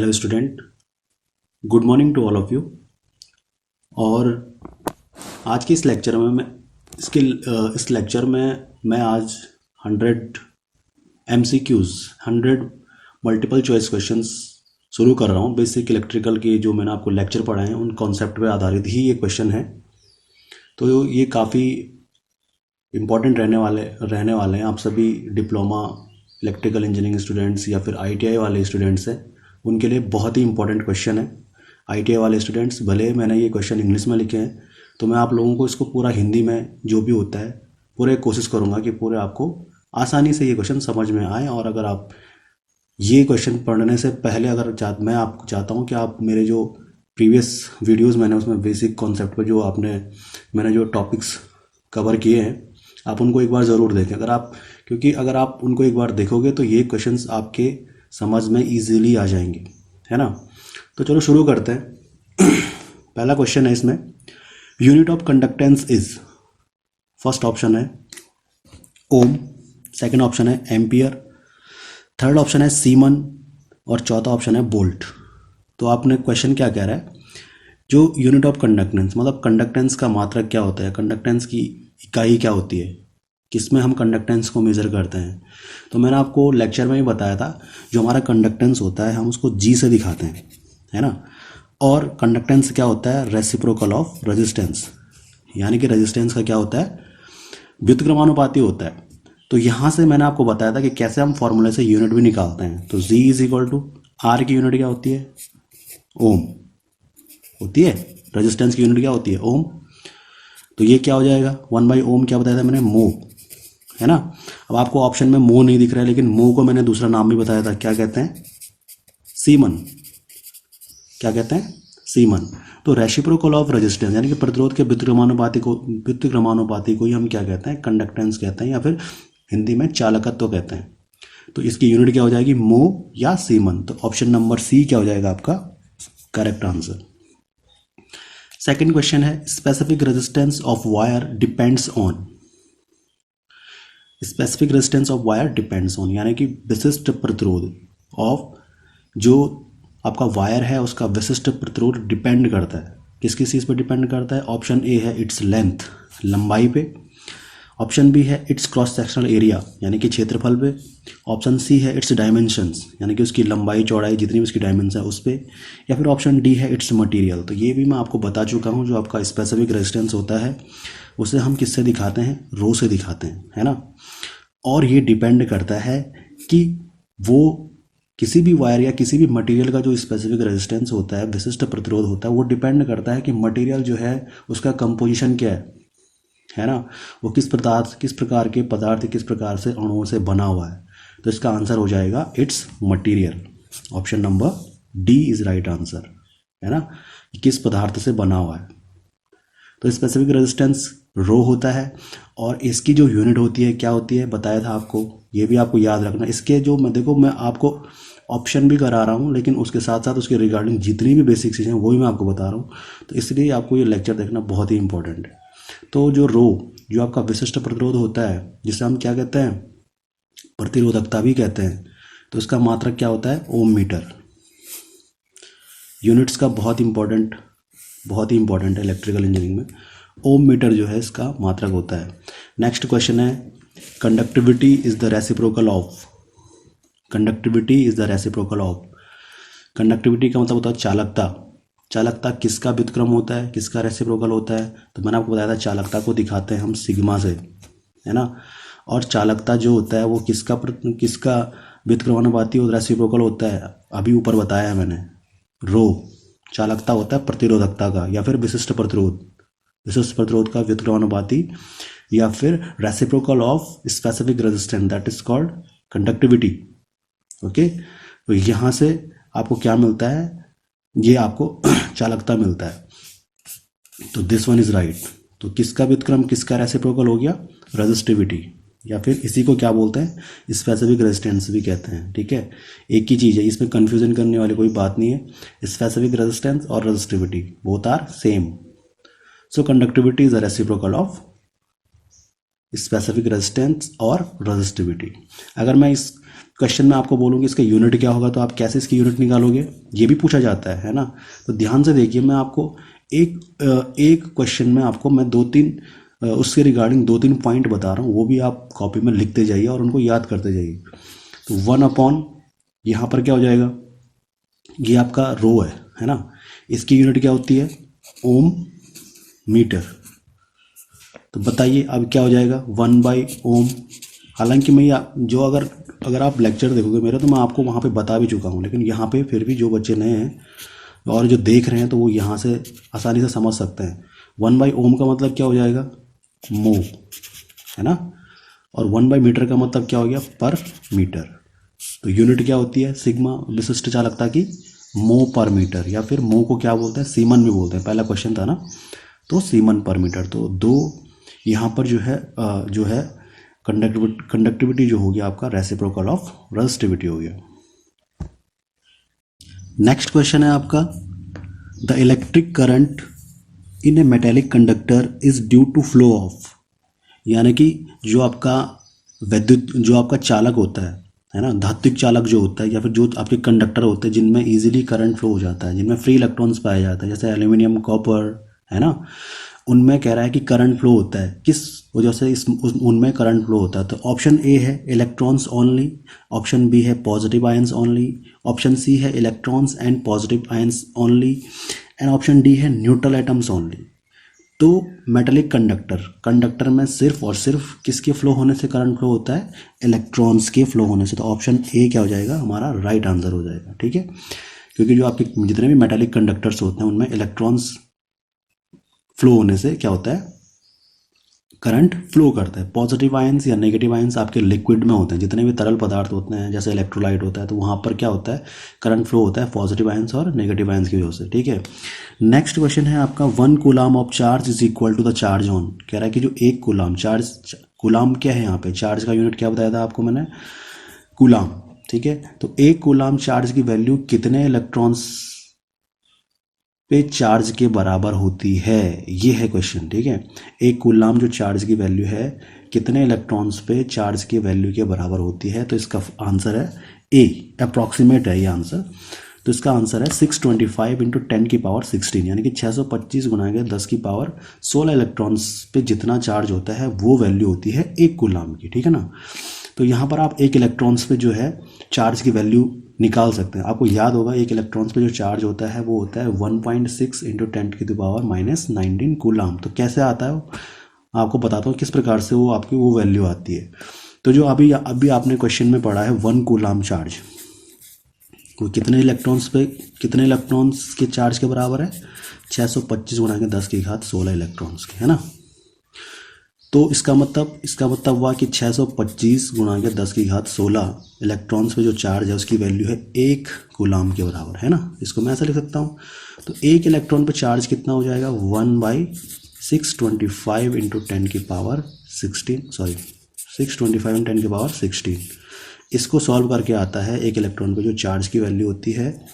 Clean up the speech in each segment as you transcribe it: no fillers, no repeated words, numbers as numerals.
Hello student, good morning to all of you. और आज के इस लेक्चर में इस लेक्चर में मैं आज 100 MCQs 100 मल्टीपल चॉइस क्वेश्चंस शुरू कर रहा हूँ। बेसिक इलेक्ट्रिकल के जो मैंने आपको लेक्चर पढ़ाए हैं उन कॉन्सेप्ट पे आधारित ही ये क्वेश्चन है। तो ये काफ़ी इम्पॉर्टेंट रहने वाले हैं। आप सभी डिप्लोमा इलेक्ट्रिकल इंजीनियरिंग स्टूडेंट्स या फिर ITI वाले स्टूडेंट्स हैं, उनके लिए बहुत ही इंपॉर्टेंट क्वेश्चन है। ITI वाले स्टूडेंट्स, भले मैंने ये क्वेश्चन इंग्लिश में लिखे हैं तो मैं आप लोगों को इसको पूरा हिंदी में जो भी होता है पूरे कोशिश करूँगा कि पूरे आपको आसानी से ये क्वेश्चन समझ में आए। और अगर आप ये क्वेश्चन पढ़ने से पहले मैं आपको चाहता हूँ कि आप मेरे जो प्रीवियस वीडियोज़ मैंने उसमें बेसिक कॉन्सेप्ट पर जो मैंने जो टॉपिक्स कवर किए हैं आप उनको एक बार ज़रूर देखें। क्योंकि अगर आप उनको एक बार देखोगे तो ये क्वेश्चंस आपके समझ में इजीली आ जाएंगे, है ना। तो चलो शुरू करते हैं। पहला क्वेश्चन है इसमें, unit of conductance is, first option है ओम, सेकंड ऑप्शन है एम्पियर, थर्ड ऑप्शन है सीमन और चौथा ऑप्शन है वोल्ट। तो आपने क्वेश्चन क्या कह रहा है, जो यूनिट ऑफ कंडक्टेंस मतलब कंडक्टेंस का मात्रक क्या होता है, कंडक्टेंस की इकाई क्या होती है, किसमें हम कंडक्टेंस को मेज़र करते हैं। तो मैंने आपको लेक्चर में ही बताया था, जो हमारा कंडक्टेंस होता है हम उसको G से दिखाते हैं, है ना। और कंडक्टेंस क्या होता है, रेसिप्रोकल ऑफ रेजिस्टेंस, यानी कि रेजिस्टेंस का क्या होता है, व्युत्क्रमानुपाती होता है। तो यहाँ से मैंने आपको बताया था कि कैसे हम फॉर्मूले से यूनिट भी निकालते हैं। तो G is equal to R की यूनिट क्या होती है, ओम होती है, रेजिस्टेंस की यूनिट क्या होती है, ओम। तो ये क्या हो जाएगा, 1/ओम क्या बताया था मैंने, मो, है ना। अब आपको ऑप्शन में मो नहीं दिख रहा है, लेकिन मो को मैंने दूसरा नाम भी बताया था, क्या कहते हैं, सीमन। क्या कहते हैं, सीमन। तो रेसिप्रोकल ऑफ रेजिस्टेंस यानी कि प्रतिरोध के व्युत्क्रमानुपाती को ही हम क्या कहते हैं, कंडक्टेंस कहते हैं, या फिर हिंदी में चालकत्व कहते हैं। तो इसकी यूनिट क्या हो जाएगी, मो या सीमन। तो ऑप्शन नंबर सी क्या हो जाएगा आपका करेक्ट आंसर। सेकेंड क्वेश्चन है, specific resistance of wire depends on, specific resistance of wire depends on यानी कि विशिष्ट प्रतिरोध ऑफ, जो आपका वायर है उसका विशिष्ट प्रतिरोध डिपेंड करता है, किस किस चीज़ पर डिपेंड करता है। ऑप्शन ए है इट्स लेंथ, लंबाई पे। ऑप्शन बी है इट्स क्रॉस सेक्शनल एरिया यानी कि क्षेत्रफल पे। ऑप्शन सी है इट्स डायमेंशंस यानी कि उसकी लंबाई चौड़ाई जितनी भी उसकी डायमेंशन है उस पर। या फिर ऑप्शन डी है इट्स मटेरियल। तो ये भी मैं आपको बता चुका हूँ, जो आपका स्पेसिफिक रेजिस्टेंस होता है उसे हम किससे दिखाते हैं, रो से दिखाते हैं, है ना। और ये डिपेंड करता है कि वो किसी भी वायर या किसी भी मटेरियल का जो स्पेसिफिक रेजिस्टेंस होता है, विशिष्ट प्रतिरोध होता है, वो डिपेंड करता है कि मटेरियल जो है उसका कंपोजिशन क्या है ना, वो किस प्रकार के पदार्थ किस प्रकार से अणुओं से बना हुआ है। तो इसका आंसर हो जाएगा it's material. Option number D is right answer, है ना, किस पदार्थ से बना हुआ है। तो स्पेसिफिक रेजिस्टेंस रो होता है और इसकी जो यूनिट होती है क्या होती है, बताया था आपको, ये भी आपको याद रखना। इसके जो मैं आपको ऑप्शन भी करा रहा हूँ, लेकिन उसके साथ साथ उसके रिगार्डिंग जितनी भी बेसिक चीज़ें हैं वो भी मैं आपको बता रहा हूँ। तो इसलिए आपको ये लेक्चर देखना बहुत ही इंपॉर्टेंट है। तो जो जो आपका विशिष्ट प्रतिरोध होता है, जिसे हम क्या कहते हैं, प्रतिरोधकता भी कहते हैं, तो इसका मात्रक क्या होता है, ओम मीटर। यूनिट्स का बहुत ही इंपॉर्टेंट है इलेक्ट्रिकल इंजीनियरिंग में। ओम मीटर जो है इसका मात्रक होता है। नेक्स्ट क्वेश्चन है, conductivity is the reciprocal of, conductivity is the reciprocal of. Conductivity का मतलब होता है चालकता। चालकता किसका व्युत्क्रम होता है, किसका रेसिप्रोकल होता है। तो मैंने आपको बताया था चालकता को दिखाते हैं हम सिग्मा से, है ना। और चालकता जो होता है वो किसका व्युत्क्रमानुपाती और रेसिप्रोकल होता है, अभी ऊपर बताया है मैंने, रो। चालकता होता है प्रतिरोधकता का या फिर विशिष्ट प्रतिरोध का व्युत्क्रमानुपाती या फिर reciprocal of specific resistance, that is called conductivity. Okay, तो यहाँ से आपको क्या मिलता है, ये आपको चालकता मिलता है। तो दिस वन इज राइट। तो किसका व्युत्क्रम किसका रेसिप्रोकल हो गया, रेजिस्टिविटी, या फिर इसी को क्या बोलते हैं, स्पेसिफिक रेजिस्टेंस भी कहते हैं। ठीक है, एक ही चीज़ है, इसमें कंफ्यूजन करने वाली कोई बात नहीं है। स्पेसिफिक रेजिस्टेंस और resistivity both are same. So conductivity is a reciprocal of specific resistance और रेजिस्टिविटी। अगर मैं इस क्वेश्चन में आपको बोलूँगी इसका यूनिट क्या होगा, तो आप कैसे इसकी यूनिट निकालोगे, ये भी पूछा जाता है ना। तो ध्यान से देखिए, मैं आपको एक क्वेश्चन में आपको मैं दो तीन उसके रिगार्डिंग दो तीन पॉइंट बता रहा हूँ, वो भी आप कॉपी में लिखते जाइए और उनको याद करते जाइए। तो 1/, यहाँ पर क्या हो जाएगा, ये आपका रो है ना, इसकी यूनिट क्या होती है, ओम मीटर। तो बताइए अब क्या हो जाएगा, 1/ओम। हालांकि मैं जो अगर आप लेक्चर देखोगे मेरा, तो मैं आपको वहाँ पे बता भी चुका हूँ, लेकिन यहाँ पे फिर भी जो बच्चे नए हैं और जो देख रहे हैं, तो वो यहाँ से आसानी से समझ सकते हैं। 1/ओम का मतलब क्या हो जाएगा, मो, है ना। और 1/मीटर का मतलब क्या हो गया, पर मीटर। तो यूनिट क्या होती है, सिग्मा विशिष्ट चालकता की मो पर मीटर, या फिर मो को क्या बोलते हैं, सीमन भी बोलते हैं, पहला क्वेश्चन था ना, तो सीमन पर मीटर। तो दो यहाँ पर जो है कंडक्टिविटी जो होगी आपका रेसिप्रोकल ऑफ रेजिस्टिविटी हो गया। नेक्स्ट क्वेश्चन है आपका, the electric current in a metallic conductor is due to flow of, यानी कि जो आपका चालक होता है ना, धात्विक चालक जो होता है, या फिर जो आपके कंडक्टर होते हैं जिनमें इजीली करंट फ्लो हो जाता है, जिनमें फ्री इलेक्ट्रॉन्स पाया जाता है, जैसे एल्यूमिनियम, कॉपर, है ना, उनमें कह रहा है कि करंट फ्लो होता है, किस वजह से उनमें करंट फ्लो होता है। तो ऑप्शन ए है इलेक्ट्रॉन्स ओनली, ऑप्शन बी है positive ions only, option C है electrons and positive ions only, and option D है न्यूट्रल एटम्स ओनली। तो मेटेलिक कंडक्टर में सिर्फ और सिर्फ किसके फ्लो होने से करंट फ्लो होता है, इलेक्ट्रॉन्स के फ्लो होने से। तो ऑप्शन ए क्या हो जाएगा, हमारा राइट आंसर हो जाएगा, ठीक है। क्योंकि जो आपके जितने भी मेटेलिक कंडक्टर्स होते हैं उनमें इलेक्ट्रॉन्स फ्लो होने से क्या होता है, करंट फ्लो करता है। पॉजिटिव आयंस या नेगेटिव आयंस आपके लिक्विड में होते हैं, जितने भी तरल पदार्थ होते हैं, जैसे इलेक्ट्रोलाइट होता है, तो वहाँ पर क्या होता है, करंट फ्लो होता है पॉजिटिव आयंस और नेगेटिव आयंस की वजह से, ठीक है। नेक्स्ट क्वेश्चन है आपका, 1 coulomb of charge is equal to the charge on. कह रहा है कि जो एक कूलाम चार्ज, कूलाम क्या है यहाँ पे, चार्ज का यूनिट क्या बताया था आपको मैंने, कूलाम, ठीक है। तो एक कूलाम चार्ज की वैल्यू कितने इलेक्ट्रॉन्स पे चार्ज के बराबर होती है, ये है क्वेश्चन, ठीक है। एक कूलाम जो चार्ज की वैल्यू है, कितने इलेक्ट्रॉन्स पे चार्ज की वैल्यू के बराबर होती है। तो इसका आंसर है ए, अप्रॉक्सीमेट है ये आंसर। तो इसका आंसर है 625 इंटू 10 की पावर 16, यानी कि 625 गुना के 10 की पावर 16 इलेक्ट्रॉन्स पे जितना चार्ज होता है वो वैल्यू होती है एक कूलाम की, ठीक है ना। तो यहाँ पर आप एक इलेक्ट्रॉन्स पे जो है चार्ज की वैल्यू निकाल सकते हैं। आपको याद होगा एक इलेक्ट्रॉन्स पे जो चार्ज होता है वो होता है 1.6 इंटू 10 की पावर -19 कूलाम। तो कैसे आता है आपको बताता हूँ किस प्रकार से वो आपकी वो वैल्यू आती है। तो जो अभी आपने क्वेश्चन में पढ़ा है 1 कूलाम चार्ज, वो कितने इलेक्ट्रॉन्स के चार्ज के बराबर है, 625 गुना के 10 की घात 16 इलेक्ट्रॉन्स के, है ना। तो इसका मतलब हुआ कि 625 गुना के 10 की घात 16 इलेक्ट्रॉन्स पे जो चार्ज है उसकी वैल्यू है 1 कूलाम के बराबर, है ना। इसको मैं ऐसा लिख सकता हूँ। तो एक इलेक्ट्रॉन पे चार्ज कितना हो जाएगा, 1/625 इंटू 10 की पावर 16, सॉरी 625 इंटू 10 की पावर 16। इसको सॉल्व करके आता है एक इलेक्ट्रॉन पे जो चार्ज की वैल्यू होती है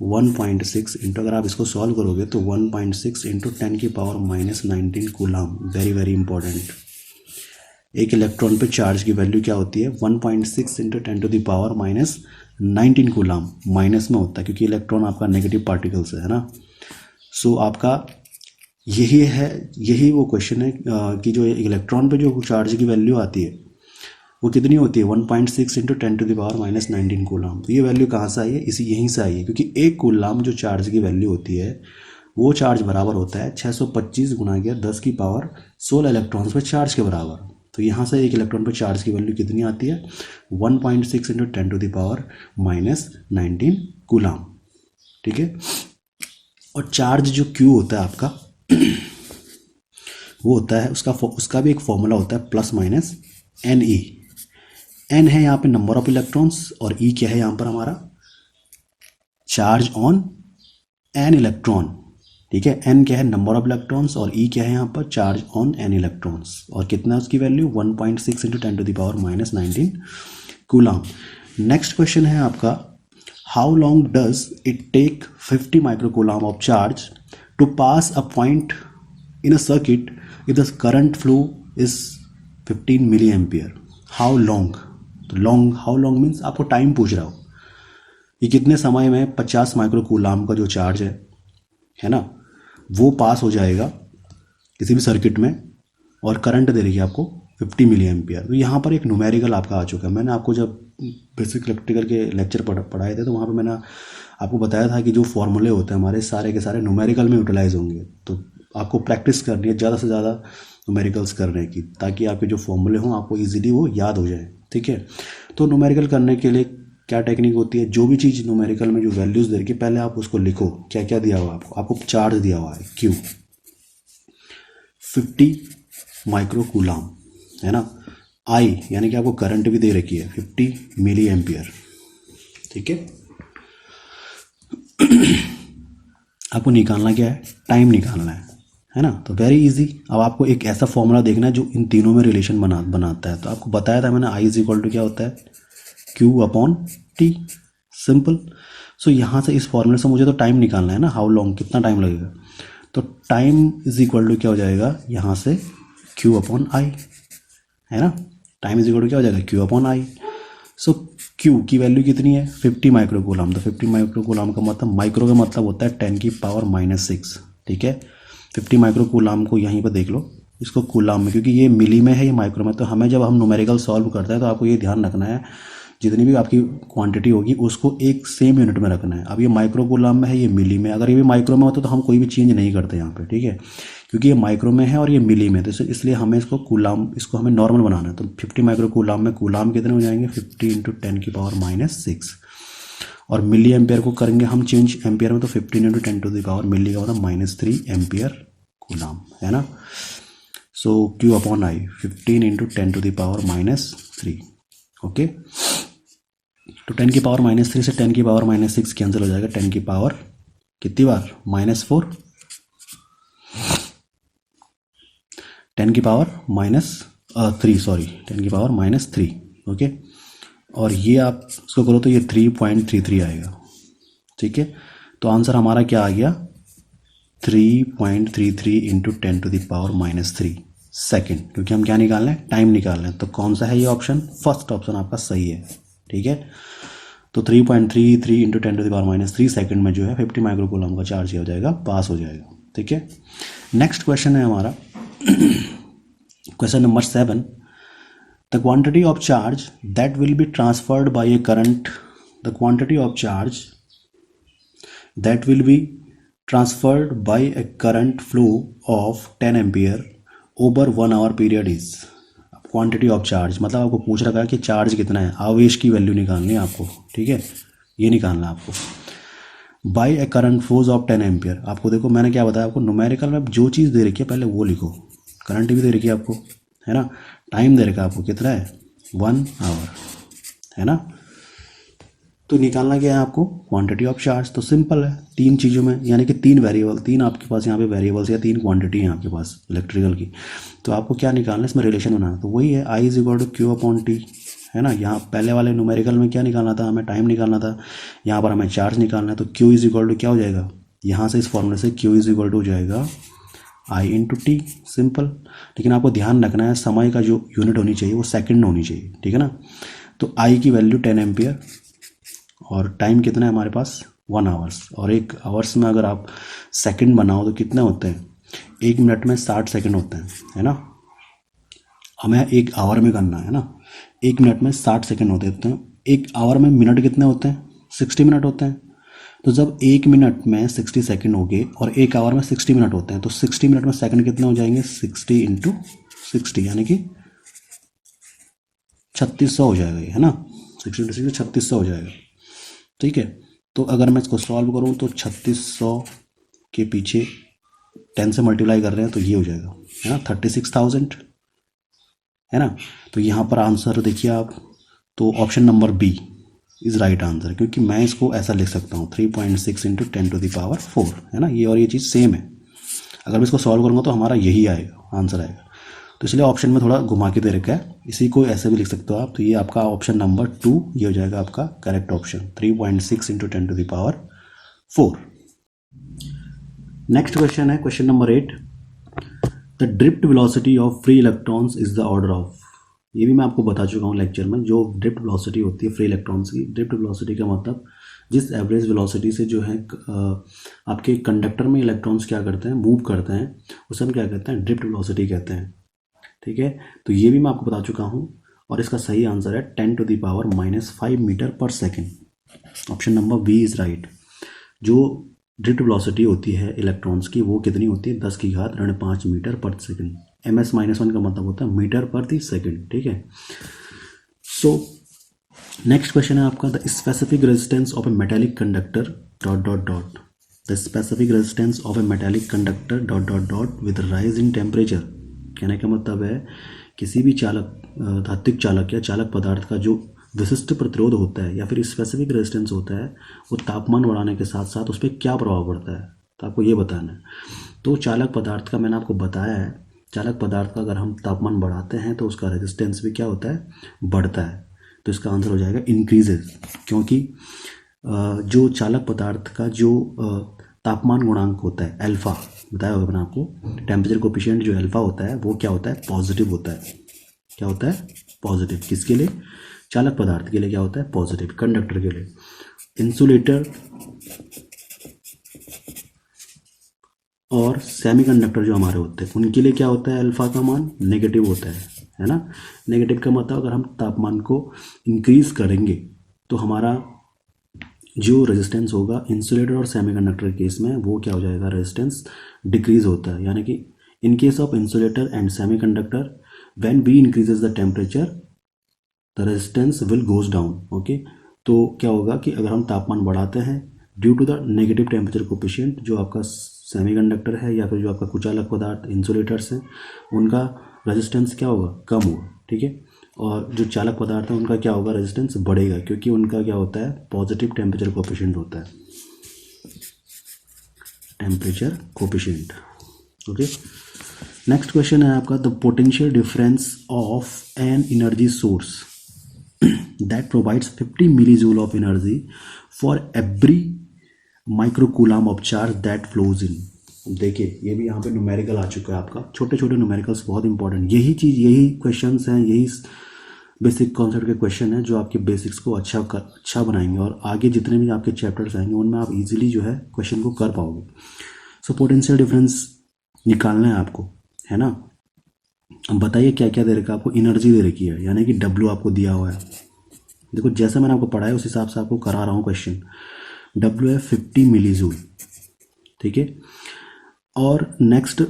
1.6 इंटू, अगर आप इसको सॉल्व करोगे तो 1.6 इंटू 10 की power -19 coulomb. Very very important. एक इलेक्ट्रॉन पे चार्ज की वैल्यू क्या होती है, 1.6 into 10 to the power -19 coulomb. Minus में होता है क्योंकि इलेक्ट्रॉन आपका नेगेटिव पार्टिकल्स है ना। सो आपका यही वो क्वेश्चन है कि जो इलेक्ट्रॉन पे जो चार्ज की वैल्यू आती है वो कितनी होती है, 1.6 into 10 to the power -19 coulomb. तो ये वैल्यू कहाँ से आई है, यहीं से आई है, क्योंकि एक कूलाम जो चार्ज की वैल्यू होती है वो चार्ज बराबर होता है 625 गुना के 10 की पावर 16 इलेक्ट्रॉन्स पे चार्ज के बराबर। तो यहाँ से एक इलेक्ट्रॉन पर चार्ज की वैल्यू कितनी आती है, 1.6 into 10 to the power -19 coulomb, ठीक है। और चार्ज जो क्यू होता है आपका वो होता है उसका भी एक फॉर्मूला होता है +- एन है यहाँ पे नंबर ऑफ इलेक्ट्रॉन्स और ई क्या है यहाँ पर हमारा, चार्ज ऑन एन इलेक्ट्रॉन, ठीक है। एन क्या है, नंबर ऑफ इलेक्ट्रॉन्स, और ई क्या है यहाँ पर, चार्ज ऑन एन इलेक्ट्रॉन्स। और कितना है उसकी value, 1.6 into 10 to the power -19 coulomb. Next question है आपका, how long does it take 50 microcoulomb of charge to pass a point in a circuit if the current flow is 15 milli ampere. How long, तो long, how long means आपको time पूछ रहा हो कि कितने समय में 50 माइक्रो कूलाम का जो चार्ज है ना, वो पास हो जाएगा किसी भी सर्किट में और करंट दे रही है आपको 50 मिली एम्पियर। तो यहाँ पर एक न्यूमेरिकल आपका आ चुका है। मैंने आपको जब बेसिक इलेक्ट्रिकल के लेक्चर पढ़ाए थे तो वहाँ पे मैंने आपको बताया था कि जो फॉर्मूले होते हैं हमारे सारे के सारे न्यूमेरिकल में यूटिलाइज होंगे। तो आपको प्रैक्टिस करनी है ज़्यादा से ज़्यादा न्यूमेरिकल्स करने की, ताकि आपके जो फॉर्मूले हों आपको ईजिली वो याद हो जाए। ठीक है, तो न्यूमेरिकल करने के लिए क्या टेक्निक होती है, जो भी चीज़ न्यूमेरिकल में जो वैल्यूज़ दे रखी है पहले आप उसको लिखो, क्या क्या दिया हुआ है आपको चार्ज दिया हुआ है Q 50 माइक्रो कूलाम है ना, I यानी कि आपको करंट भी दे रखी है 50 मिली एम्पियर। ठीक है, आपको निकालना क्या है, टाइम निकालना है ना। तो वेरी इजी। अब आपको एक ऐसा फॉर्मूला देखना है जो इन तीनों में रिलेशन बनाता है। तो आपको बताया था मैंने I इज इक्वल टू क्या होता है, Q अपॉन T, सिंपल। सो यहाँ से इस फॉर्मूले से मुझे तो टाइम निकालना है ना, हाउ लॉन्ग, कितना टाइम लगेगा। तो टाइम इज इक्वल टू क्या हो जाएगा यहाँ से Q अपॉन I, है ना। टाइम इज इक्वल टू क्या हो जाएगा Q upon I। So Q की वैल्यू कितनी है 50 माइक्रो कूलाम। तो 50 माइक्रो कूलाम का मतलब, माइक्रो का मतलब होता है 10 की पावर -6। ठीक है, 50 माइक्रो कूलाम को यहीं पर देख लो, इसको कूलाम में, क्योंकि ये मिली में है ये माइक्रो में। तो हमें जब हम न्यूमेरिकल सॉल्व करते हैं तो आपको ये ध्यान रखना है जितनी भी आपकी क्वांटिटी होगी उसको एक सेम यूनिट में रखना है। अब ये माइक्रो कूलाम में है, ये मिली में। अगर ये भी माइक्रो में होता तो हम कोई भी चेंज नहीं करते यहाँ पे। ठीक है, क्योंकि ये माइक्रो में है और ये मिली में, तो इसलिए हमें इसको कूलाम, इसको हमें नॉर्मल बनाना है। तो 50 माइक्रो कूलाम में कूलाम कितने हो जाएंगे 50 इंटू 10 की पावर -6, और मिली एम्पियर को करेंगे हम चेंज एम्पियर में, तो 15 into 10 to the power milli का मतलब -3 एम्पियर कूलाम, है ना। So Q upon I 15 into 10 to the power -3। Okay, तो 10 की पावर -3 से 10 की पावर -6 कैंसिल हो जाएगा। 10 की पावर कितनी बार -4, 10 की पावर -3, सॉरी 10 की पावर -3। ओके, और ये आप इसको करो तो ये 3.33 आएगा। ठीक है, तो आंसर हमारा क्या आ गया 3.33 into 10 to the power -3 second, क्योंकि हम क्या निकालना है, टाइम निकालना है। तो कौन सा है ये ऑप्शन, फर्स्ट ऑप्शन आपका सही है। ठीक है, तो 3.33 into 10 to the power -3 second में जो है 50 माइक्रो कूलम का चार्ज हो जाएगा, पास हो जाएगा। ठीक है, नेक्स्ट क्वेश्चन है हमारा question number 7। The quantity of charge that will be transferred by a current, the quantity of charge that will be transferred by a current flow of 10 ampere over 1 hour period is। Quantity of charge मतलब आपको पूछ रखा है कि charge कितना है, आवेश की वैल्यू निकालनी है आपको। ठीक है, ये निकालना है आपको। By a current flows of 10 ampere, आपको देखो मैंने क्या बताया आपको, न्यूमेरिकल में जो चीज़ दे रखी है पहले वो लिखो। करंट भी दे रखी है आपको, है ना। टाइम दे रखा है आपको कितना है 1 आवर, है ना। तो निकालना क्या है आपको, क्वांटिटी ऑफ चार्ज। तो सिंपल है, तीन चीज़ों में, यानी कि तीन वेरिएबल, तीन आपके पास यहाँ पे वेरिएबल्स या तीन क्वांटिटी हैं आपके पास इलेक्ट्रिकल की। तो आपको क्या निकालना है, इसमें रिलेशन बनाना। तो वही है I is equal to Q upon T, है ना। यहाँ पहले वाले न्यूमेरिकल में क्या निकालना था, हमें टाइम निकालना था, यहाँ पर हमें चार्ज निकालना है। तो Q इज इक्वल टू क्या हो जाएगा, यहाँ से इस फॉर्मूले से Q इज इक्वल टू हो जाएगा I इंटू T, सिंपल। लेकिन आपको ध्यान रखना है समय का जो यूनिट होनी चाहिए वो सेकेंड होनी चाहिए। ठीक है ना। तो I की वैल्यू 10 एम्पियर और टाइम कितना है हमारे पास 1 आवर्स, और 1 आवर्स में अगर आप सेकंड बनाओ तो कितने होते हैं, 1 मिनट में 60 सेकंड होते हैं, है ना। हमें 1 आवर में करना है ना, 1 मिनट में 60 सेकंड होते हैं। 1 आवर में मिनट कितने होते हैं 60 मिनट होते हैं। तो जब 1 मिनट में 60 सेकंड हो गए और 1 आवर में 60 मिनट होते हैं, तो 60 मिनट में सेकंड कितने हो जाएंगे 60 इंटू 60, यानी कि 3600 हो जाएगा ये, है ना। 60 इंटू 60 3600 हो जाएगा। ठीक है, तो अगर मैं इसको सॉल्व करूं तो 3600 के पीछे 10 से मल्टीप्लाई कर रहे हैं तो ये हो जाएगा, है ना 36,000, है ना। तो यहाँ पर आंसर देखिए आप, तो option number B is right answer, क्योंकि मैं इसको ऐसा लिख सकता हूँ 3.6 इंटू 10 टू द पावर 4, है ना। ये और ये चीज़ सेम है। अगर मैं इसको सॉल्व करूँगा तो हमारा यही आएगा, आंसर आएगा। तो इसलिए ऑप्शन में थोड़ा घुमा के दे रखा है, इसी को ऐसे भी लिख सकते हो आप। तो ये आपका ऑप्शन नंबर 2 ये हो जाएगा आपका correct option, 3.6 into 10 to the power 4। Next question है question number 8। The drift velocity of free electrons is the order of. ये भी मैं आपको बता चुका हूँ लेक्चर में। जो ड्रिफ्ट वेलोसिटी होती है फ्री इलेक्ट्रॉन्स की, ड्रिफ्ट वेलोसिटी का मतलब जिस एवरेज वेलोसिटी से जो है आपके कंडक्टर में इलेक्ट्रॉन्स क्या करते हैं, मूव करते हैं, उसे हम क्या कहते हैं, ड्रिफ्ट वेलोसिटी कहते हैं। ठीक है, तो ये भी मैं आपको बता चुका हूँ और इसका सही आंसर है 10⁻⁻5 मीटर पर second. Option number B is right. जो ड्रिफ्ट वेलोसिटी होती है इलेक्ट्रॉन्स की वो कितनी होती है, 10⁻5 मीटर पर सेकेंड। ms-1 का मतलब होता है मीटर पर दी सेकेंड। ठीक है, सो नेक्स्ट क्वेश्चन है आपका, the specific resistance of A metallic conductor dot dot dot. The specific resistance of A metallic conductor dot dot dot with rise in temperature. कहने का मतलब है किसी भी धात्विक चालक या चालक पदार्थ का जो विशिष्ट प्रतिरोध होता है या फिर स्पेसिफिक रेजिस्टेंस होता है वो तापमान बढ़ाने के साथ साथ उस पर क्या प्रभाव पड़ता है, तो आपको ये बताना है। तो चालक पदार्थ का मैंने आपको बताया है, चालक पदार्थ का अगर हम तापमान बढ़ाते हैं तो उसका रेजिस्टेंस भी क्या होता है, बढ़ता है। तो इसका आंसर हो जाएगा इंक्रीजेज, क्योंकि जो चालक पदार्थ का जो तापमान गुणांक होता है अल्फा, बताया होगा मैंने आपको, टेम्परेचर कोफिशिएंट जो अल्फा होता है वो क्या होता है, पॉजिटिव होता है। क्या होता है, पॉजिटिव। किसके लिए, चालक पदार्थ के लिए क्या होता है, पॉजिटिव। कंडक्टर के लिए, इंसुलेटर और सेमीकंडक्टर जो हमारे होते हैं उनके लिए क्या होता है, अल्फा का मान नेगेटिव होता है ना। नेगेटिव का मतलब अगर हम तापमान को इंक्रीज करेंगे तो हमारा जो रेजिस्टेंस होगा इंसुलेटर और सेमीकंडक्टर केस में वो क्या हो जाएगा, रेजिस्टेंस डिक्रीज होता है। यानी कि in case of insulator and semiconductor when we increases the temperature the resistance will goes down. Okay, तो क्या होगा कि अगर हम तापमान बढ़ाते हैं due to the negative temperature coefficient, जो आपका सेमीकंडक्टर है या फिर जो आपका कुचालक पदार्थ इंसुलेटर्स हैं उनका रेजिस्टेंस क्या होगा, कम होगा। ठीक है, और जो चालक पदार्थ है उनका क्या होगा, रेजिस्टेंस बढ़ेगा, क्योंकि उनका क्या होता है, पॉजिटिव टेम्परेचर कोफिशिएंट होता है, temperature coefficient. Okay, next question है आपका, the potential difference of an energy source that provides 50 millijoule of energy for every microcoulomb of charge that flows in। देखिए ये भी यहाँ पे न्यूमेरिकल आ चुका है आपका, छोटे छोटे न्यूमेरिकल्स बहुत इंपॉर्टेंट। यही क्वेश्चंस हैं, यही बेसिक कॉन्सेप्ट के क्वेश्चन हैं जो आपके बेसिक्स को अच्छा बनाएंगे और आगे जितने भी आपके चैप्टर्स आएंगे उनमें आप इजीली जो है क्वेश्चन को कर पाओगे। सो पोटेंशियल डिफरेंस निकालना है आपको, है ना। अब बताइए क्या क्या दे रखा है आपको, एनर्जी दे रखी है, यानी कि डब्ल्यू आपको दिया हुआ है। देखो जैसा मैंने आपको पढ़ाया उस हिसाब से आपको करा रहा हूँ क्वेश्चन। डब्ल्यू है 50 मिलीजूल। ठीक है, और नेक्स्ट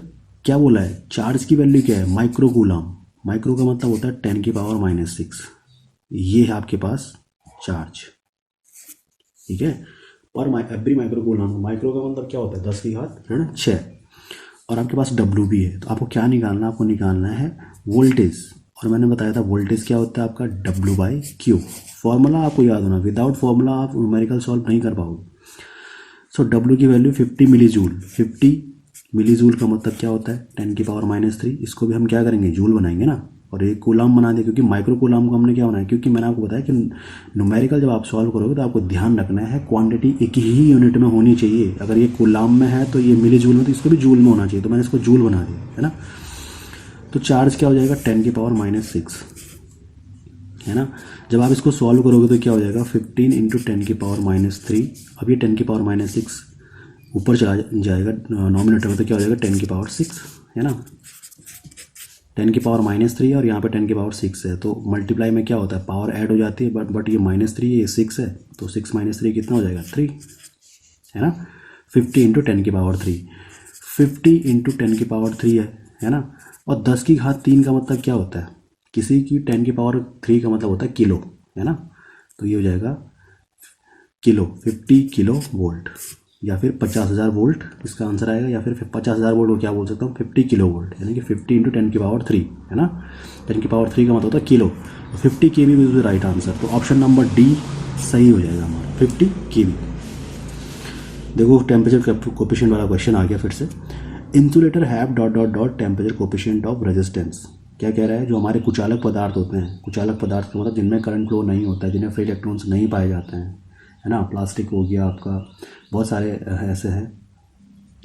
क्या बोला है, चार्ज की वैल्यू क्या है, माइक्रोकूलम। माइक्रो का मतलब होता है 10⁻⁻⁶। ये है आपके पास चार्ज। ठीक है, पर एवरी माइक्रोकूलम, माइक्रो का मतलब क्या होता है, 10⁻⁶। और आपके पास डब्ल्यू भी है, तो आपको क्या निकालना है, आपको निकालना है वोल्टेज। और मैंने बताया था वोल्टेज क्या होता है आपका, W/Q। फॉर्मूला आपको याद होना, विदाउट फॉर्मूला आप न्यूमेरिकल सॉल्व नहीं कर पाओगे। सो W की वैल्यू 50 मिलीजूल। 50 मिलीजूल का मतलब क्या होता है, 10⁻⁻3। इसको भी हम क्या करेंगे, जूल बनाएंगे ना, और एक कूलम बना दें, क्योंकि माइक्रो कूलम को हमने क्या बनाया, क्योंकि मैंने आपको बताया कि न्यूमेरिकल जब आप सॉल्व करोगे तो आपको ध्यान रखना है क्वांटिटी एक ही यूनिट में होनी चाहिए। अगर ये कूलम में है तो ये मिली जूल में, तो इसको भी जूल में होना चाहिए, तो मैंने इसको जूल बना दिया, है ना। तो चार्ज क्या हो जाएगा, 10⁻⁻6, है ना। जब आप इसको सॉल्व करोगे तो क्या हो जाएगा, 15 × 10⁻⁻3। अब ये 10⁻⁻6 ऊपर चला जाएगा नॉमिनेटर में, तो क्या हो जाएगा 10⁻6, है ना। 10⁻⁻3 और यहाँ पे 10⁻6 है, तो मल्टीप्लाई में क्या होता है, पावर ऐड हो जाती है, बट ये -3 ये 6 है, तो 6 - 3 कितना हो जाएगा, 3, है ना। 50 × 10⁻3, 50 × 10⁻3 है ना। और 10⁻3 का मतलब क्या होता है, किसी की 10⁻3 का मतलब होता है किलो, है ना। तो ये हो जाएगा किलो, 50 किलो वोल्ट, या फिर 50,000 वोल्ट इसका आंसर आएगा, या फिर 50,000 वोल्ट को क्या बोल सकता हूँ, 50 किलो वोल्ट, यानी कि 50 × 10⁻3, है ना। 10⁻3 का मतलब होता है kilo, 50 kV is right answer. तो ऑप्शन नंबर डी सही हो जाएगा हमारा, 50 kV। देखो टेम्परेचर कोफिशिएंट वाला क्वेश्चन आ गया फिर से। Insulator have dot dot dot temperature coefficient of resistance. क्या कह रहा है, जो हमारे कुचालक पदार्थ होते हैं, कुचालक पदार्थ का मतलब जिनमें करंट फ्लो नहीं होता है, जिन्हें फ्री इलेक्ट्रॉन्स नहीं पाए जाते हैं, है ना। प्लास्टिक हो गया आपका, बहुत सारे ऐसे हैं,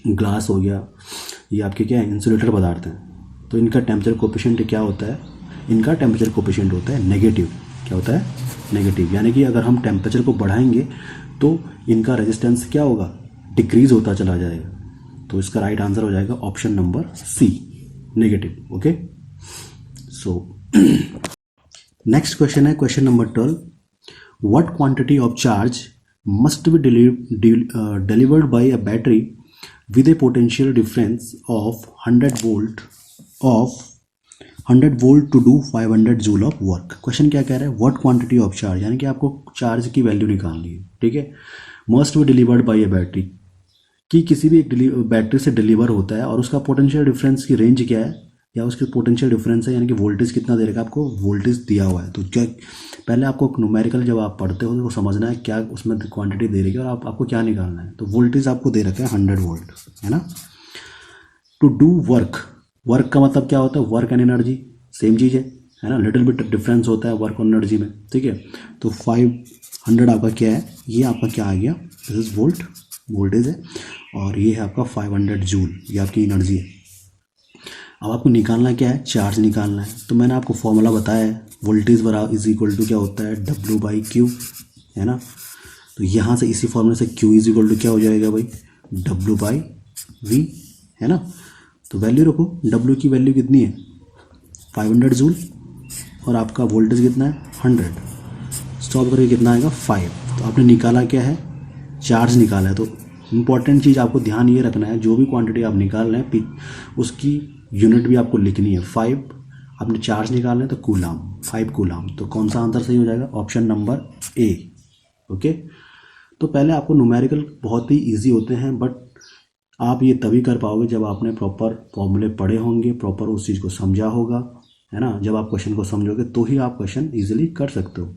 ग्लास हो गया, ये आपके क्या है, इंसुलेटर पदार्थ हैं। तो इनका टेम्परेचर कोफिशिएंट क्या होता है, इनका टेम्परेचर कोफिशिएंट होता है नेगेटिव। क्या होता है? नेगेटिव। यानी कि अगर हम टेम्परेचर को बढ़ाएंगे तो इनका रेजिस्टेंस क्या होगा? डिक्रीज होता चला जाएगा। तो इसका राइट आंसर हो जाएगा option number C, negative. Okay, so next question है question number 12। What quantity of charge must be delivered by a battery with a potential difference of 100 volt to do 500 joule of work. Question क्या कह रहा है? What quantity of charge, यानी कि आपको charge की value निकालनी है। ठीक है, must be delivered bye A battery, कि किसी भी एक बैटरी से डिलीवर होता है और उसका पोटेंशियल डिफरेंस की रेंज क्या है, या उसके पोटेंशियल डिफरेंस है, यानी कि वोल्टेज कितना दे रखा है आपको, वोल्टेज दिया हुआ है। तो क्या पहले आपको न्यूमेरिकल जब आप पढ़ते हो तो समझना है क्या उसमें क्वांटिटी दे रही है और आपको क्या निकालना है। तो वोल्टेज आपको दे रखा है 100 वोल्ट, है ना। टू डू वर्क, वर्क का मतलब क्या होता है? वर्क एंड एनर्जी सेम चीज़ है ना, लिटिल बिट डिफरेंस होता है वर्क और एनर्जी में। ठीक है, तो 500 आपका क्या है? ये आपका क्या आ गया? दिस इज वोल्ट, वोल्टेज है, और ये है आपका 500 जूल, ये आपकी एनर्जी है। अब आपको निकालना क्या है? चार्ज निकालना है। तो मैंने आपको फॉर्मूला बताया है, वोल्टेज बराबर इज इक्वल टू क्या होता है? W/Q, है ना। तो यहाँ से इसी फॉर्मूले से Q इज इक्वल टू क्या हो जाएगा भाई? W/V, है ना। तो वैल्यू रखो, W की वैल्यू कितनी है? 500 जूल, और आपका वोल्टेज कितना है? 100। स्टॉप करके कितना आएगा? 5। तो आपने निकाला क्या है? चार्ज निकाला है। तो इम्पॉर्टेंट चीज़ आपको ध्यान ये रखना है, जो भी क्वांटिटी आप निकाल रहे हैं उसकी यूनिट भी आपको लिखनी है। 5 आपने चार्ज निकालना है तो कूलाम, 5 कूलाम। तो कौन सा आंसर सही हो जाएगा? Option number A. ओके, तो पहले आपको न्यूमेरिकल बहुत ही इजी होते हैं, बट आप ये तभी कर पाओगे जब आपने प्रॉपर फॉर्मूले पढ़े होंगे, प्रॉपर उस चीज़ को समझा होगा, है ना। जब आप क्वेश्चन को समझोगे तो ही आप क्वेश्चन ईजिली कर सकते हो।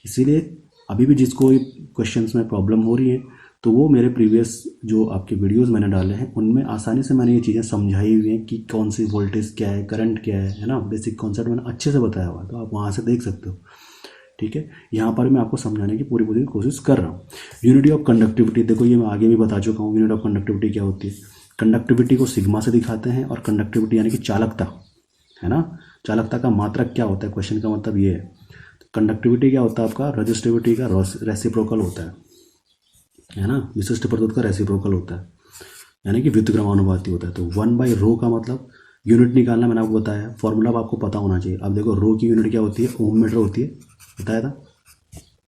इसीलिए अभी भी जिसको क्वेश्चंस में प्रॉब्लम हो रही है, तो वो मेरे प्रीवियस जो आपके वीडियोस मैंने डाले हैं उनमें आसानी से मैंने ये चीज़ें समझाई हुई हैं कि कौन सी वोल्टेज क्या है, करंट क्या है ना। बेसिक कॉन्सेप्ट मैंने अच्छे से बताया हुआ है, तो आप वहाँ से देख सकते हो। ठीक है, यहाँ पर मैं आपको समझाने की पूरी कोशिश कर रहा हूँ। यूनिटी ऑफ कंडक्टिविटी, देखो ये मैं आगे भी बता चुका हूँ। यूनिट ऑफ कंडक्टिविटी क्या होती है? कंडक्टिविटी को सिग्मा से दिखाते हैं, और कंडक्टिविटी यानी कि चालकता, है ना। चालकता का मात्रक क्या होता है? क्वेश्चन का मतलब ये है। कंडक्टिविटी क्या होता है आपका? रजिस्टिविटी का रेसिप्रोकल होता है ना। विशिष्ट प्रदूत का रेसिप्रोकल होता है, यानी कि व्युत्क्रमानुपाती होता है। तो 1/ρ का मतलब यूनिट निकालना मैंने आपको बताया, फॉर्मूला आपको पता होना चाहिए। अब देखो ρ की यूनिट क्या होती है? ओम मीटर होती है, बताया था।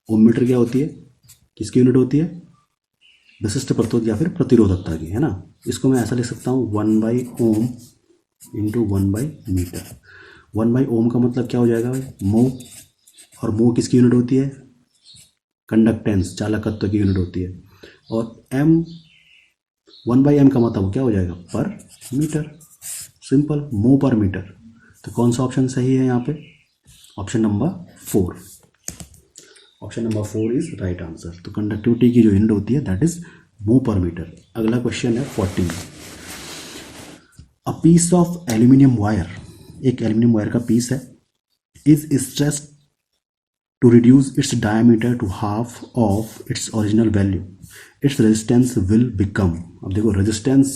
ओम मीटर क्या होती है? किसकी यूनिट होती है? विशिष्ट प्रदूत या फिर प्रतिरोधकता की, है ना। इसको मैं ऐसा लिख सकता हूँ 1/ओम इंटू 1/मीटर। 1/ओम का मतलब क्या हो जाएगा भाई? मो, और मो किसकी यूनिट होती है? कंडक्टेंस, चालकत्व की यूनिट होती है। और एम, 1/m का मतलब क्या हो जाएगा? पर मीटर। सिंपल, मो पर मीटर। तो कौन सा ऑप्शन सही है यहाँ पे? Option number 4। Option number 4 is right answer. तो कंडक्टिविटी की जो यूनिट होती है दैट इज मो पर मीटर। अगला क्वेश्चन है 14। A piece of aluminium wire, एक एल्यूमिनियम वायर का पीस है, is stressed to reduce its diameter to half of its original value, its resistance will become। अब देखो रेजिस्टेंस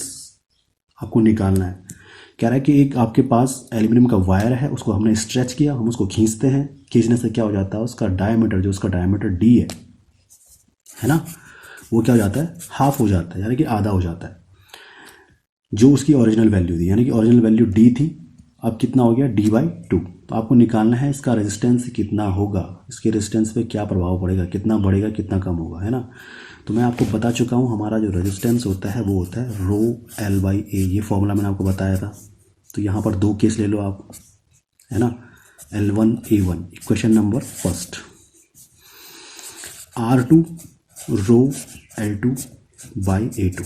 आपको निकालना है। कह रहा है कि एक आपके पास एल्यूमिनियम का वायर है, उसको हमने स्ट्रेच किया, हम उसको खींचते हैं, खींचने से क्या हो जाता है? उसका डायमीटर, जो उसका डायमीटर डी है ना, वो क्या हो जाता है? हाफ हो जाता है, यानी कि आधा हो जाता है, जो उसकी ओरिजिनल वैल्यू थी। यानी कि ओरिजिनल वैल्यू डी थी, अब कितना हो गया? D/2। तो आपको निकालना है इसका रेजिस्टेंस कितना होगा, इसके रेजिस्टेंस पे क्या प्रभाव पड़ेगा, कितना बढ़ेगा कितना कम होगा, है ना। तो मैं आपको बता चुका हूँ, हमारा जो रेजिस्टेंस होता है वो होता है ρL/A। ये फॉर्मूला मैंने आपको बताया था। तो यहाँ पर 2 केस ले लो आप, है ना। L1 A1, question number first. R2 ρL2/A2,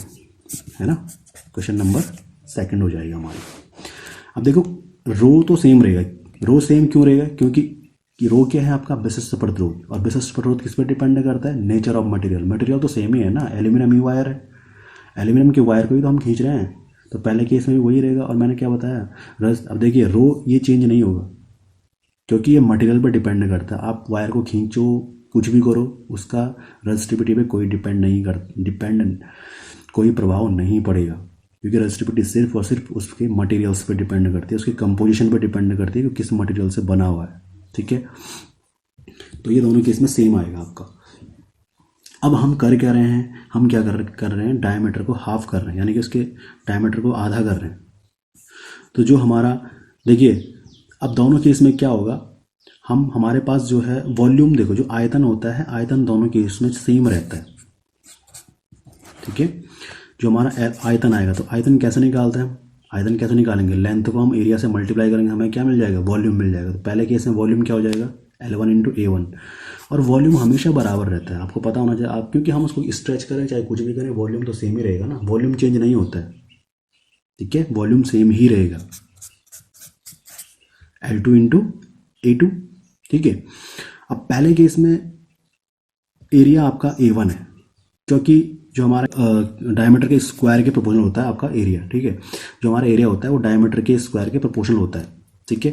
है ना। क्वेश्चन नंबर सेकंड हो जाएगा हमारा। अब देखो रो तो सेम रहेगा। रो सेम क्यों रहेगा? क्योंकि रो क्या है आपका? विशिष्ट प्रतिरोध, और विशिष्ट प्रतिरोध किस पर डिपेंड करता है? Nature of material. मटेरियल तो सेम ही है ना, एल्यूमिनियम ही वायर है, एल्यूमिनियम के वायर को ही तो हम खींच रहे हैं। तो पहले केस में भी वही रहेगा। और मैंने क्या बताया? अब देखिए रो ये चेंज नहीं होगा, क्योंकि ये मटेरियल पर डिपेंड करता है। आप वायर को खींचो, कुछ भी करो, उसका रेजिस्टिविटी पे कोई डिपेंड कोई प्रभाव नहीं पड़ेगा, क्योंकि रेजिस्टिविटी सिर्फ और सिर्फ उसके मटेरियल्स पे डिपेंड करती है, उसके कंपोजिशन पे डिपेंड करती है कि किस मटेरियल से बना हुआ है। ठीक है, तो ये दोनों केस में सेम आएगा आपका। अब हम कर क्या रहे हैं, हम क्या कर रहे हैं, डायमीटर को हाफ कर रहे हैं, यानी कि उसके डायमीटर को आधा कर रहे हैं। तो जो हमारा देखिए, अब दोनों केस में क्या होगा, हमारे पास जो है वॉल्यूम, देखो जो आयतन होता है, आयतन दोनों केस में सेम रहता है। ठीक है, जो हमारा आयतन आएगा, तो आयतन कैसे निकालते हैं हम, आयतन कैसे निकालेंगे, लेंथ को हम एरिया से मल्टीप्लाई करेंगे, हमें क्या मिल जाएगा, वॉल्यूम मिल जाएगा। तो पहले केस में वॉल्यूम क्या हो जाएगा, L1 इंटू A1, और वॉल्यूम हमेशा बराबर रहता है, आपको पता होना चाहिए आप, क्योंकि हम उसको स्ट्रेच करें चाहे कुछ भी करें, वॉल्यूम तो सेम ही रहेगा ना, वॉल्यूम चेंज नहीं होता है। ठीक है, वॉल्यूम सेम ही रहेगा, L2 इंटू A2। ठीक है, अब पहले केस में एरिया आपका A1 है, क्योंकि जो हमारा डायमीटर के स्क्वायर के प्रोपोर्शनल होता है आपका एरिया। ठीक है, जो हमारा एरिया होता है वो डायमीटर के स्क्वायर के प्रोपोर्शनल होता है। ठीक है,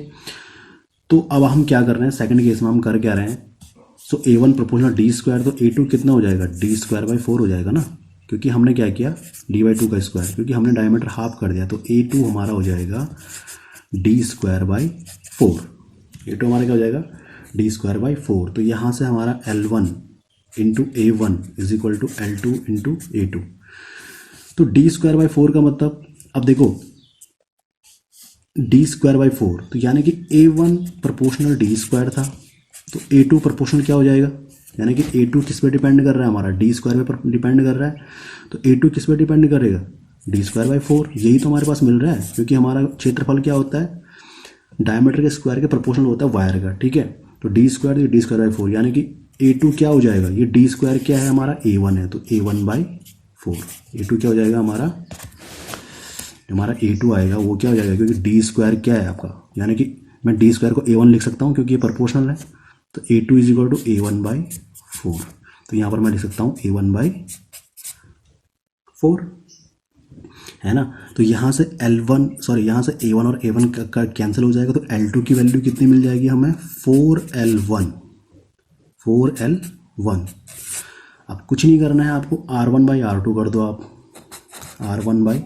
तो अब हम क्या कर रहे हैं, सेकंड केस में हम कर क्या रहे हैं, सो A1 प्रोपोर्शनल डी स्क्वायर, तो A2 कितना हो जाएगा, डी स्क्वायर बाई 4 हो जाएगा ना, क्योंकि हमने क्या किया, डी बाई 2 का स्क्वायर, क्योंकि हमने डायमीटर हाफ कर दिया, तो A2 हमारा हो जाएगा डी स्क्वायर बाई 4। A2 हमारा क्या हो जाएगा, डी स्क्वायर बाई 4। तो यहाँ से हमारा L1 into A1 is equal to L2 into A2। तो डी स्क्वायर बाई 4 का मतलब, अब देखो डी स्क्वायर बाई 4, तो यानी कि A1 प्रोपोर्शनल डी स्क्वायर था, तो A2 प्रोपोर्शनल क्या हो जाएगा, यानी कि A2 किस पे डिपेंड कर रहा है, हमारा डी स्क्वायर पे डिपेंड कर रहा है, तो A2 किस पे डिपेंड करेगा, डी स्क्वायर बाई 4। यही तो हमारे पास मिल रहा है, क्योंकि हमारा क्षेत्रफल क्या होता है, डायमीटर के स्क्वायर के प्रोपोर्शनल होता है वायर का। ठीक है, तो D square D square by 4, यानी कि A2 क्या हो जाएगा, ये डी स्क्वायर क्या है हमारा A1 है, तो A1 बाई 4। A2 क्या हो जाएगा हमारा A2 आएगा, वो क्या हो जाएगा, क्योंकि डी स्क्वायर क्या है आपका, यानी कि मैं डी स्क्वायर को A1 लिख सकता हूँ क्योंकि ये प्रोपोर्शनल है, तो A2 is equal to A1 by 4। तो यहाँ पर मैं लिख सकता हूँ A1 बाई 4, है ना। तो यहाँ से यहाँ से A1 और A1 का कैंसिल हो जाएगा, तो L2 की वैल्यू कितनी मिल जाएगी हमें, 4L1। अब कुछ नहीं करना है आपको, R1 बाई R2 कर दो आप, R1 बाई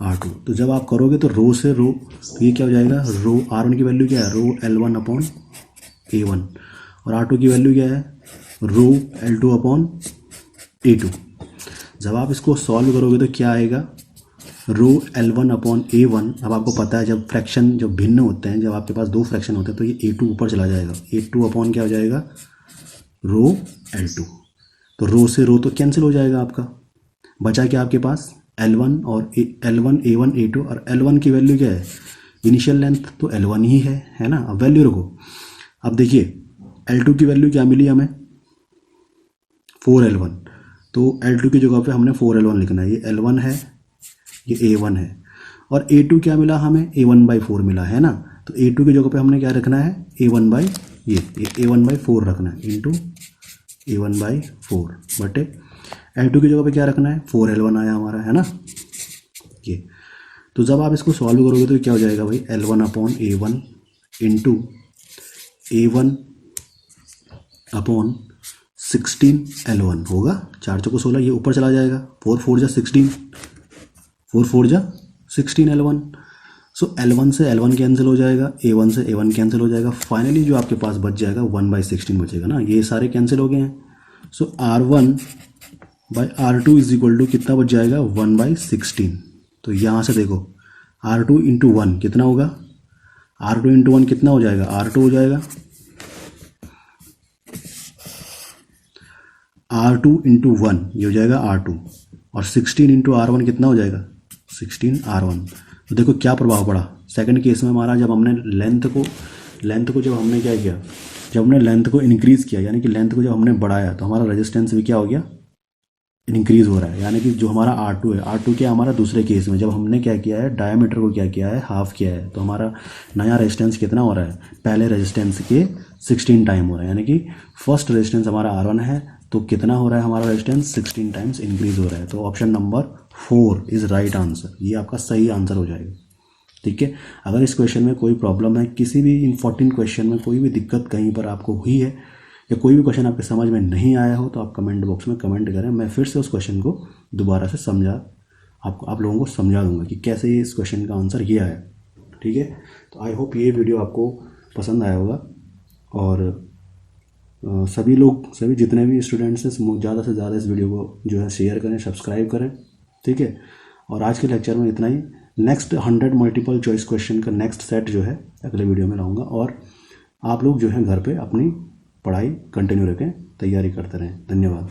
R2। तो जब आप करोगे तो रो से रो, तो ये क्या हो जाएगा, रो R1 की वैल्यू क्या है, रो L1 अपॉन A1, और R2 की वैल्यू क्या है, रो L2 अपॉन A2। जब आप इसको सॉल्व करोगे तो क्या आएगा, रो L1 अपॉन A1। अब आपको पता है जब फ्रैक्शन जब भिन्न होते हैं, जब आपके पास दो फ्रैक्शन होते हैं, तो ये A2 ऊपर चला जाएगा, A2 अपॉन क्या हो जाएगा, रो L2। तो रो से रो तो कैंसिल हो जाएगा आपका, बचा क्या आपके पास, L1 और L1 A1 A2, और L1 की वैल्यू क्या है, इनिशियल लेंथ तो L1 ही है ना। अब वैल्यू रखो, अब देखिए L2 की वैल्यू क्या मिली हमें, 4L1, तो L2 की जगह पे हमने 4L1 लिखना है, ये L1 है, ये A1 है, और A2 क्या मिला हमें, A1 बाई 4 मिला, है ना। तो A2 की जगह पे हमने क्या रखना है, A1 बाई A1 बाई 4 रखना है, इंटू A1 बाई 4 बटे L2 की जगह पे क्या रखना है, 4L1 आया हमारा, है ना ये। तो जब आप इसको सॉल्व करोगे तो क्या हो जाएगा भाई, L1 upon A1 into A1 upon 16L1 होगा, 4 चौको 16, ये ऊपर चला जाएगा, 4 4 जा 16, 4 4 जा 16L1। सो L1 से L1 कैंसिल हो जाएगा, A1 से A1 कैंसिल हो जाएगा, फाइनली जो आपके पास बच जाएगा 1/16 बचेगा ना, ये सारे कैंसिल हो गए हैं। So R1 by R2 is equal to कितना बच जाएगा, 1/16। तो यहाँ से देखो R2 इंटू 1 कितना होगा, R2 इंटू 1 कितना हो जाएगा, R2 हो जाएगा, R2 इंटू 1 ये हो जाएगा R2, और 16 इंटू R1 कितना हो जाएगा, 16R1। तो देखो क्या प्रभाव पड़ा सेकंड केस में हमारा, जब हमने लेंथ को जब हमने क्या किया, जब हमने लेंथ को इंक्रीज़ किया, यानी कि लेंथ को जब हमने बढ़ाया, तो हमारा रेजिस्टेंस भी क्या हो गया, इंक्रीज़ हो रहा है। यानी कि जो हमारा R2 है, R2 क्या हमारा दूसरे केस में जब हमने क्या किया है, डायमीटर को क्या किया है, हाफ किया है, तो हमारा नया रेजिस्टेंस कितना हो रहा है, पहले रेजिस्टेंस के 16 टाइम हो रहा है। यानी कि फर्स्ट रेजिस्टेंस हमारा R1 है, तो कितना हो रहा है हमारा रेजिस्टेंस, 16 टाइम्स इंक्रीज हो रहा है। तो option number 4 is right answer, ये आपका सही आंसर हो जाएगा। ठीक है, अगर इस क्वेश्चन में कोई प्रॉब्लम है, किसी भी इंपॉर्टेंट क्वेश्चन में कोई भी दिक्कत कहीं पर आपको हुई है, या कोई भी क्वेश्चन आपके समझ में नहीं आया हो, तो आप कमेंट बॉक्स में कमेंट करें, मैं फिर से उस क्वेश्चन को दोबारा से समझा आप लोगों को समझा दूंगा कि कैसे इस क्वेश्चन का आंसर ये आया। ठीक है, तो आई होप ये वीडियो आपको पसंद आया होगा। और सभी जितने भी स्टूडेंट्स हैं ज़्यादा से ज़्यादा इस वीडियो को जो है शेयर करें, सब्सक्राइब करें। ठीक है, और आज के लेक्चर में इतना ही। नेक्स्ट 100 मल्टीपल चॉइस क्वेश्चन का नेक्स्ट सेट जो है अगले वीडियो में लाऊंगा। और आप लोग जो है घर पे अपनी पढ़ाई कंटिन्यू रखें, तैयारी करते रहें। धन्यवाद।